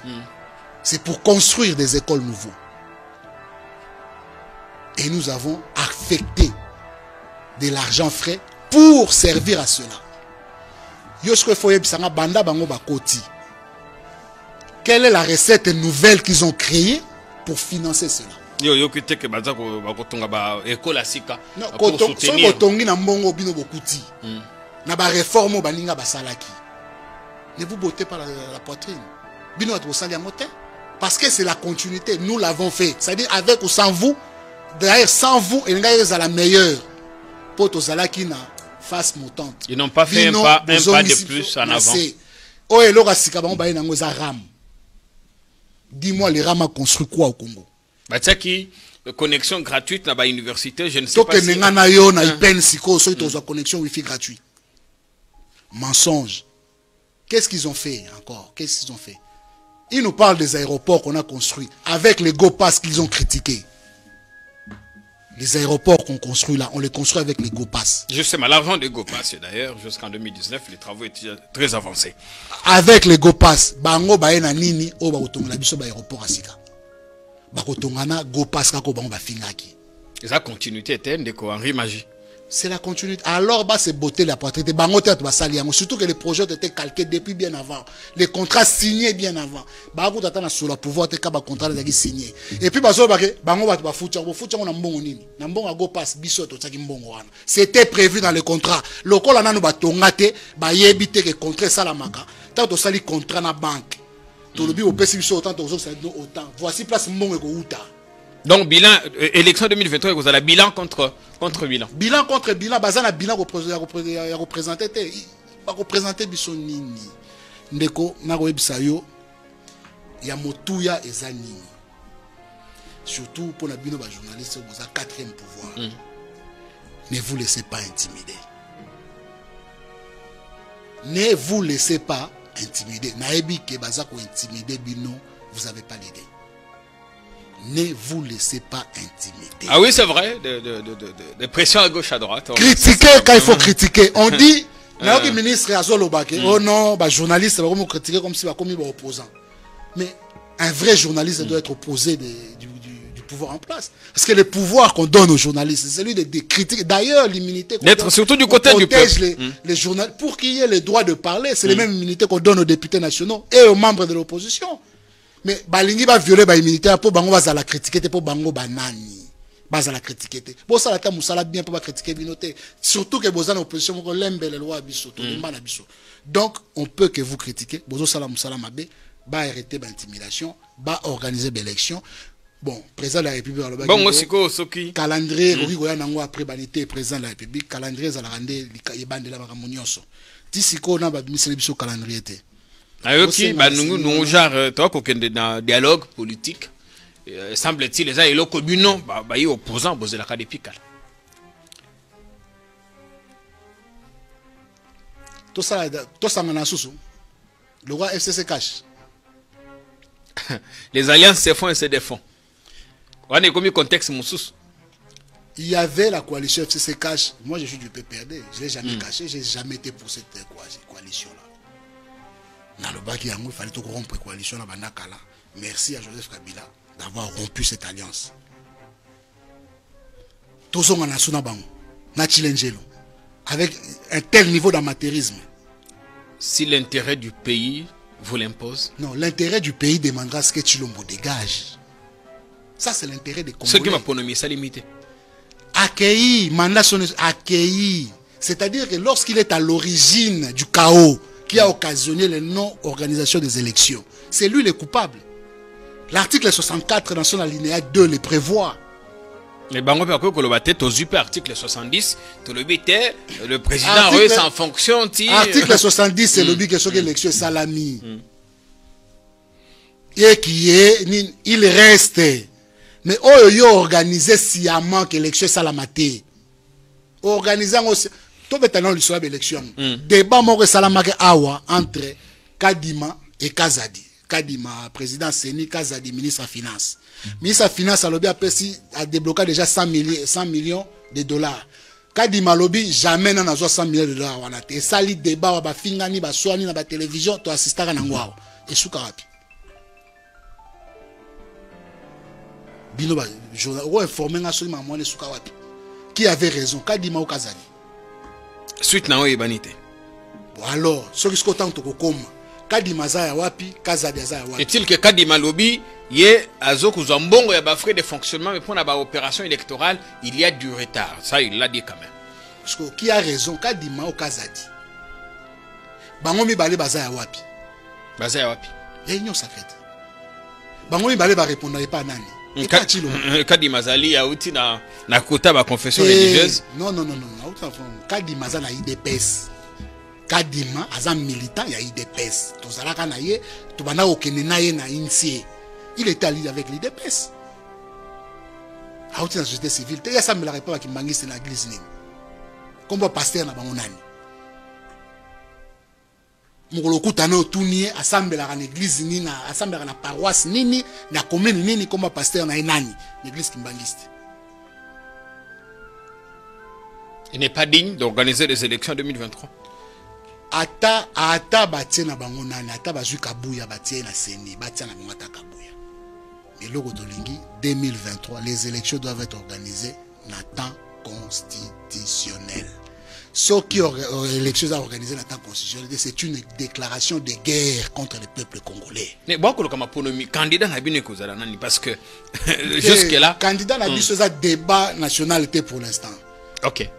C'est pour construire des écoles nouvelles. Et nous avons affecté de l'argent frais pour servir à cela. Quelle est la recette nouvelle qu'ils ont créée pour financer cela? Non, ne vous bottez pas la poitrine. Parce que c'est la continuité. Nous l'avons fait. C'est-à-dire avec ou sans vous. D'ailleurs, sans vous, il y a la meilleure. Pour tous ceux qui n'ont face montante. Ils n'ont pas fait un pas de plus en avant. Dis-moi, les rames ont construit quoi au Congo? Connexion gratuite dans l'université, je ne sais pas si... connexion Wi-Fi gratuite. Mensonge. Qu'est-ce qu'ils ont fait encore? Qu'est-ce qu'ils ont fait? Ils nous parlent des aéroports qu'on a construits avec les GoPass qu'ils ont critiqués. Les aéroports qu'on construit là, on les construit avec les GoPass. Justement, l'argent des GoPass, d'ailleurs, jusqu'en 2019, les travaux étaient très avancés. Avec les GoPass, bango baena nini o ba otonga biso ba aéroport asika. Ba kotongana GoPass kako bango ba fingaki. Et ça continuité était de Henri Magie. C'est la continuité. Alors, bah, c'est beauté la poitrine. Surtout que les projets étaient calqués depuis bien avant. Les contrats signés bien avant. Bah, vous t'attendez sur le pouvoir, t'es capable de contrat de signer. Et puis, bah, c'était prévu dans le contrat. Le col en a nous batongate, bah, yébité que contrat salamaka. Tant que ça, les contrats na banque. Tout le but, au PCB, autant, autant. Voici place mbongo ko uta. Donc, bilan, élection 2023, vous avez bilan contre bilan. Bilan contre bilan, bazana bilan représenté. Représenter biso nini. Ndeko, na webisa yo, ya motuya eza nini. Surtout pour la bino ba journaliste, vous avez 4e pouvoir. Ne vous laissez pas intimider. Ne vous laissez pas intimider. Naebi ke bazako intimider bino, vous n'avez pas l'idée. Ne vous laissez pas intimider. Ah oui, c'est vrai, de pression à gauche, à droite. Critiquer quand il faut critiquer. On dit, le ministre Azolo Baké, oh non, bah, journaliste, va comme critiquer comme si va comme opposant. Mais un vrai journaliste doit être opposé du pouvoir en place. Parce que le pouvoir qu'on donne aux journalistes, c'est celui de critiquer. D'ailleurs, l'immunité qu'on d'être surtout du côté du peuple. Les journalistes, pour qu'il y ait le droit de parler, c'est les mêmes immunités qu'on donne aux députés nationaux et aux membres de l'opposition. Mais balingi va violer ba immunité pour bango va la critiquer pour bango banani baza la critiquer bon ça la ta musala bien pour critiquer binoté surtout que bozana opposition ko lembe les lois biso to lemba na biso. Donc on peut que vous critiquer bozo sala musala mabe ba arrêter ba intimidation ba organiser ba élection. Bon, président de la République bon siko soki calendrier oui goya nango après banité président de la République calendrier za la rande yebande la bakamunyoso tisiko na ba misele biso calendrier té. Ayoki, nous genre, toi, dans dialogue politique, semble-t-il, les gens communaux, ils opposants, ils la des pical. Tout ça, le roi FCC cache. Les alliances se font et se défont. On est comme contexte, Moussous. Il y avait la coalition FCC cache. Moi, je suis du PPRD. Je ne l'ai jamais caché. Je n'ai jamais été pour cette coalition-là. Dans le bac, il fallait tout rompre la coalition. Merci à Joseph Kabila d'avoir rompu cette alliance. Avec un tel niveau d'amateurisme. Si l'intérêt du pays vous l'impose. Non, l'intérêt du pays demandera ce que Chilombo dégage. Ça, c'est l'intérêt des Congolais. Ce qui m'a pronommé, ça limité. Accueilli, mandat accueilli. C'est-à-dire que lorsqu'il est à l'origine du chaos qui a occasionné la non-organisation des élections, c'est lui le coupable. L'article 64 dans son alinéa 2 le prévoit. Les bango per ko le tête aux super article 70, le président en fonction article 70 c'est le but que cette élection salami. Et qui est il reste mais yo organisé sciemment que l'élection salamate. Organisant aussi tout maintenant l'histoire de l'élection. Débat mo salamake awa entre Kadima et Kazadi. Kadima, président Seni, Kazadi, ministre des Finances. Ministre des Finances a débloqué déjà 100 millions de dollars. Kadima lobby jamais n'a 100 millions de dollars. Et ça, le débat, ba fingani, ba soani, ba télévision, tu assistes à Nangwao. Et soukarapi. Bino ba, je vais informer absolument moi les soukarapi. Qui avait raison, Kadima ou Kazadi? Suite na oyebanite. Bon alors, ce qui se compte au coma. Kadima zaya wapi, Kazadi zaya wapi. Est-il que Kadima lobby yé azoko zambongo ya ba frais de fonctionnement mais pour la opération électorale, il y a du retard. Ça il l'a dit quand même. Parce que qui a raison, Kadima ou Kazadi? Bangomi balé bazaya wapi. Bazaya wapi. Réunion secrète. Bangomi balé ba répondre pas nani. Kadima zali ya uti na kota ba confession religieuse. Non. Kadima zala IDPS. Kadima azam militant ya IDPS. Tozalaka na ye, tobana okene na ye na INSI. Il était allié avec l'IDPS. Auti na société civile, te ya sambela repa ki mangisi na église nini. Kombo pasteur na bango nani. Mukolo kutana otunie asambela na église nini, asambela na paroisse nini, na commune nini kombo pasteur na nani, l'église kimbangiste. Il n'est pas digne d'organiser les élections en 2023. Ata batie na bango nani, ata bazui kabuya batie na seni, batie na mingata kabuya. Mais le Rodolingi, 2023, les élections doivent être organisées na temps constitutionnel. Ce qui élection a organisé dans temps constitutionnel, c'est une déclaration de guerre contre le peuple congolais. Mais beaucoup de candidats n'a bien parce que jusque là. Candidat n'a pas un débat national était pour l'instant. Ok.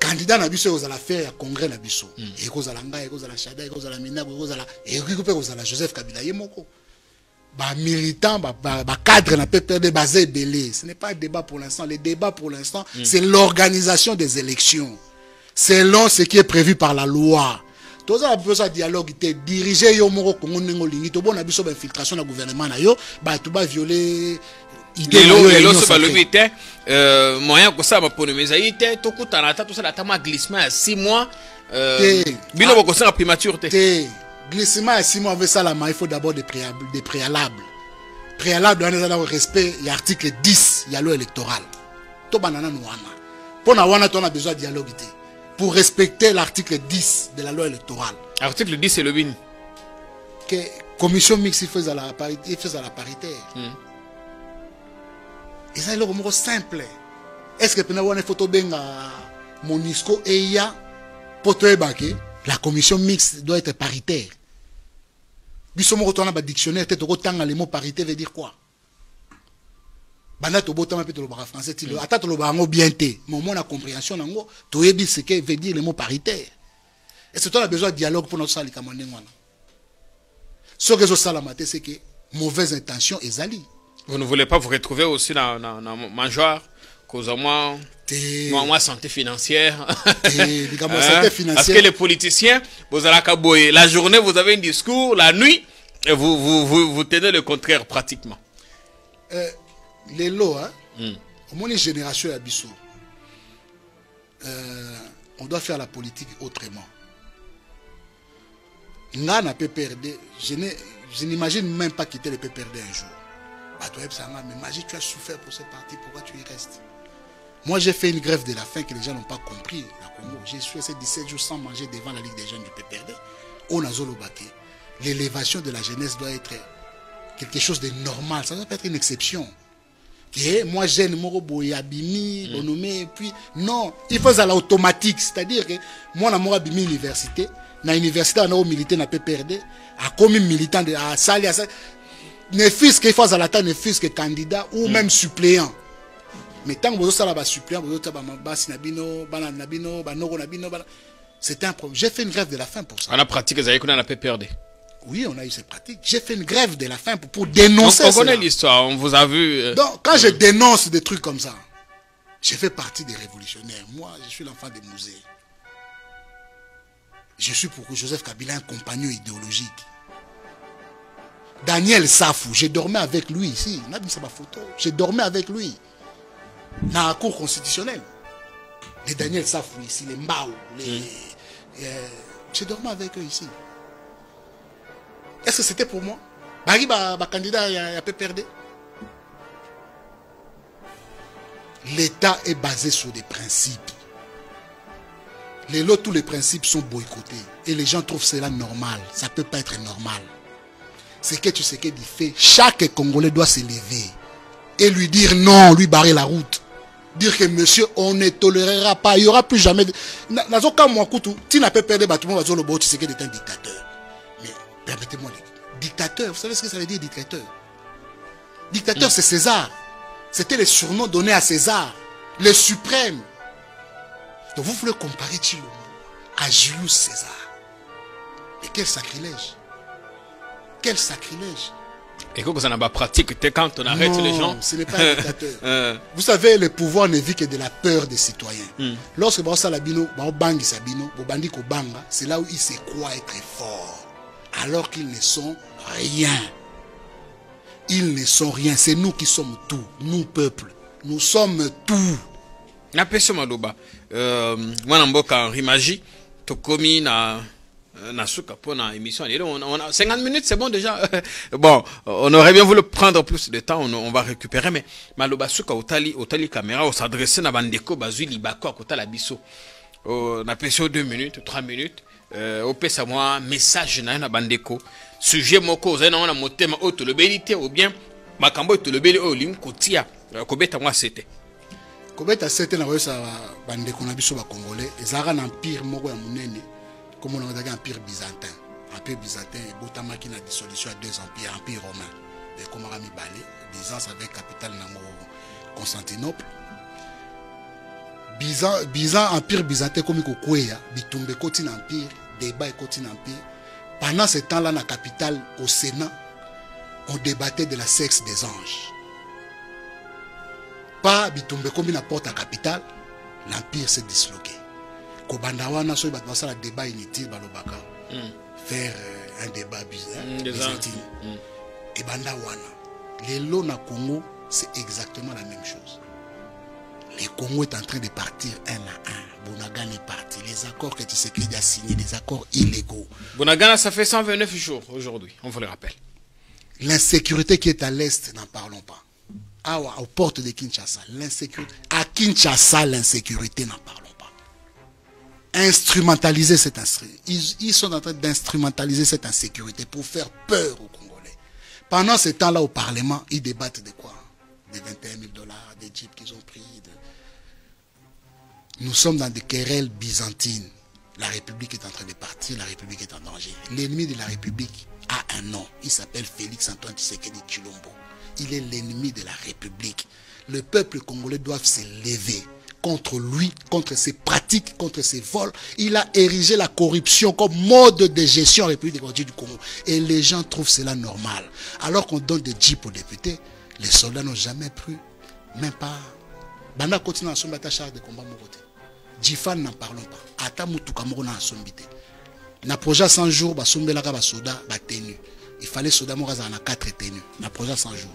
Candidat n'a pas aux affaires congrès n'a biso. Et cause à l'anga, et cause à la Chada, et cause à la Mina, et cause à la et cause à la Joseph Kabila Yemoko. Bah militant, bah cadre n'a pas perdu basé belé. Ce n'est pas un débat pour l'instant. Le débat pour l'instant, c'est l'organisation des élections. Selon ce qui est prévu par la loi. Tout ça a besoin de dialogue. Diriger yo moko Congo nengolingi. Tout bon a besoin d'infiltration dans le gouvernement na yo. Bah tout va violer. Lelo so balobi te moyen ko ça ba ponomeza ite to kutana ta tout ça la tama glissement à 6 mois bino boko ça primature te. Glissement à 6 mois avec ça là, il faut d'abord des préalables. Préalables dans le respect, il y a l'article 10, il y a loi électorale. To banana wana. Pour na wana on a besoin de dialogue. Pour respecter l'article 10 de la loi électorale. Article 10 c'est le bin. Que commission mixte faisait à la parité, Et ça est le mot simple. Est-ce que pendant une photo benga Monisco et il y a la commission mixte doit être paritaire. Bisomo retourne à dictionnaire, peut-être autant le mot parité veut dire quoi? Banato botama peut le bar français tilo atata le bango bien té mais mon la compréhension nango to yebi ce que veut dire le mot paritaire et c'est toi a besoin de dialogue pour notre salle kamande ngwana ce que zo sala maté c'est que mauvaise intention ezali. Vous ne voulez pas vous retrouver aussi dans mangeoire cause moi santé financière. Parce que les politiciens vous allez caboyer la journée vous avez un discours, la nuit vous tenez le contraire pratiquement. Les lots, au moins les générations à Bissau, on doit faire la politique autrement. Là, on a PPRD, je n'imagine même pas quitter le PPRD un jour. Mais Magie, tu as souffert pour ce parti, pourquoi tu y restes? Moi, j'ai fait une grève de la faim que les gens n'ont pas compris. J'ai fait 17 jours sans manger devant la Ligue des jeunes du PPRD. On a Zolobake. L'élévation de la jeunesse doit être quelque chose de normal, ça ne doit pas être une exception. Moi jeune moro boya bimi bonomé et puis non il faut à l'automatique c'est-à-dire que moi na moro bimi université na université on a milité na PPRD a comme militant de à salle ne fils que il faut à la ne fils que candidat ou même suppléant mais tant que vous ça là suppléant vous ta ba basi na bino bana na bino ba noko na bino c'était un problème. J'ai fait une grève de la faim pour ça. On a pratiqué ça qu'on a la PPRD. Oui, on a eu cette pratique. J'ai fait une grève de la faim pour dénoncer ça. On connaît l'histoire, on vous a vu. Donc, quand je dénonce des trucs comme ça, je fais partie des révolutionnaires. Moi, je suis l'enfant des musées. Je suis pour Joseph Kabila un compagnon idéologique. Daniel Safou, j'ai dormi avec lui ici. On a mis ça ma photo. J'ai dormi avec lui dans la cour constitutionnelle. Les Daniel Safou ici, les Mbao, j'ai dormi avec eux ici. Est-ce que c'était pour moi? Bari candidat a PPRD. L'État est basé sur des principes. Tous les principes sont boycottés. Et les gens trouvent cela normal. Ça ne peut pas être normal. C'est que tu sais qu'il fait. Chaque Congolais doit se lever. Et lui dire non, lui barrer la route. Dire que monsieur, on ne tolérera pas. Il n'y aura plus jamais. Dans aucun cas, tu n'as pas perdu le bâtiment, tu sais qu'il est un dictateur. Mais permettez-moi, dictateur, vous savez ce que ça veut dire dictateur? Dictateur, c'est César. C'était le surnom donné à César, le suprême. Donc vous voulez comparer Tshilombo à Julius César. Mais quel sacrilège! Quel sacrilège! Et quand ça n'a pas pratique, quand on arrête les gens. Ce n'est pas un dictateur. Vous savez, le pouvoir ne vit que de la peur des citoyens. Lorsque c'est là où ils se croient être forts. Alors qu'ils ne sont rien. Ils ne sont rien. C'est nous qui sommes tout. Nous, peuple. Nous sommes tout. Napesho Maloba. Moi, en Rimaji, Tokomi na suka pour la émission. On a 50 minutes, c'est bon déjà. Bon, on aurait bien voulu prendre plus de temps, on va récupérer, mais Maloba suka otali caméra, on s'adresse na bandeko bazui libako akota la biso. On a pêché 2 minutes, 3 minutes. Au pesa moi message na bandeko. Sujet moko za na motema auto le belité ou bien makambo to le beli o lim kotia ko beta moi c'était. kobeta sete na koyesa bandeko na biso Congolais ezalaka na empire moko ya monene comme on a empire byzantin. Empire byzantin ebotamaki na dissolution ya deux empires, empire romain ekomaka mibale, Byzance avec capitale nango Constantinople. Empire byzantin komi kokweya bitumbe koti na empire, débat koti na empire. Pendant ce temps-là, na capitale au Sénat, on débattait de la sexe des anges. Pas bitumbe komi na porte à capitale, l'empire s'est disloqué. Kobandawana so bat la débat inutile balobaka. Faire un débat byzantin. Et bandawana. Lelo na Congo, c'est exactement la même chose. Le Congo est en train de partir un à un. Bunagana est parti. Les accords que Tshisekedi a signés, des accords illégaux. Bunagana, ça fait 129 jours aujourd'hui, on vous le rappelle. L'insécurité qui est à l'est, n'en parlons pas. Aux portes de Kinshasa, l'insécurité. À Kinshasa, l'insécurité, n'en parlons pas. Instrumentaliser cette insécurité. Ils sont en train d'instrumentaliser cette insécurité pour faire peur aux Congolais. Pendant ce temps-là, au Parlement, ils débattent de quoi? Des 21 000 $, des jeeps qu'ils ont pris. Nous sommes dans des querelles byzantines. La République est en train de partir, la République est en danger. L'ennemi de la République a un nom. Il s'appelle Félix Antoine Tshisekedi Tshilombo. Il est l'ennemi de la République. Le peuple congolais doit se lever contre lui, contre ses pratiques, contre ses vols. Il a érigé la corruption comme mode de gestion en République démocratique du Congo. Et les gens trouvent cela normal. Alors qu'on donne des jeeps aux députés, les soldats n'ont jamais pris, même pas. Banda continue à somber à charge de combat mon côté. Jifan n'en parlons pas. Ata mutuka moko na sombité. Na projet 100 jours, ba sombelaka ba soda ba tenu. Il fallait soda moko za na 4 tenues. Na projet 100 jours.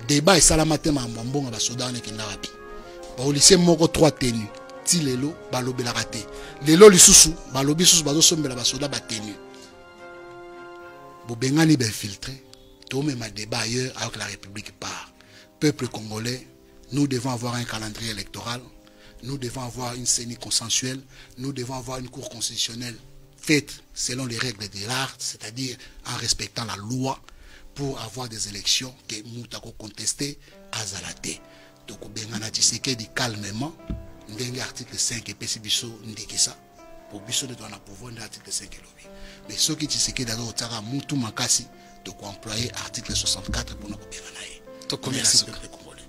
Débat et salamate ma mbonga ba soda ne kinda wapi. Ba au lycée moko 3 tenues. Ti lelo ba lobela raté. Lelo lisusu ba lobi susu ba zo sombela ba soda ba tenu. Bo bengani ba filtré. Tout même un débat ailleurs alors que la République part. Peuple congolais, nous devons avoir un calendrier électoral. Nous devons avoir une CENI consensuelle. Nous devons avoir une cour constitutionnelle faite selon les règles de l'art, c'est-à-dire en respectant la loi pour avoir des élections que Moutako contesté à Zalaté. Donc, Bengana Tshisekedi calmement, ndenge article 5 et Pesibiso Ndekisa, pour Biso de doit pouvoir l'article 5 et lobby. Mais ceux qui Tshisekedi a Otara Moutou Makasi, donc employer article 64 pour nous Benganaï. Merci peuple congolais.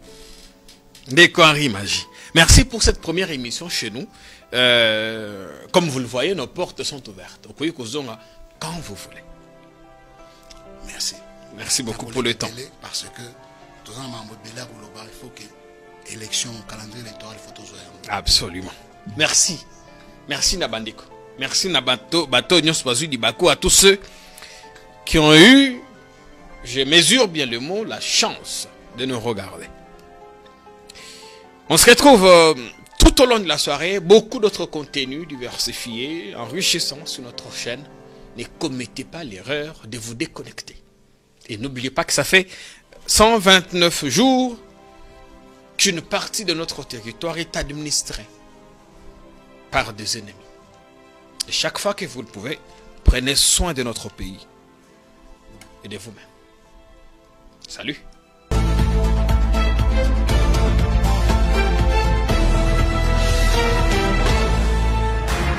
Ndeko Henri Magie. Merci pour cette première émission chez nous. Comme vous le voyez, nos portes sont ouvertes. Vous pouvez quand vous voulez. Merci. Merci beaucoup pour le temps. Parce que il faut que l'élection, calendrier électoral, il faut toujours. Absolument. Merci. Merci Nabandeko. Merci Nabato, Bato Nyoswazu Dibako, à tous ceux qui ont eu, je mesure bien le mot, la chance de nous regarder. On se retrouve tout au long de la soirée, beaucoup d'autres contenus diversifiés, enrichissants sur notre chaîne. Ne commettez pas l'erreur de vous déconnecter. Et n'oubliez pas que ça fait 129 jours qu'une partie de notre territoire est administrée par des ennemis. Et chaque fois que vous le pouvez, prenez soin de notre pays et de vous-même. Salut!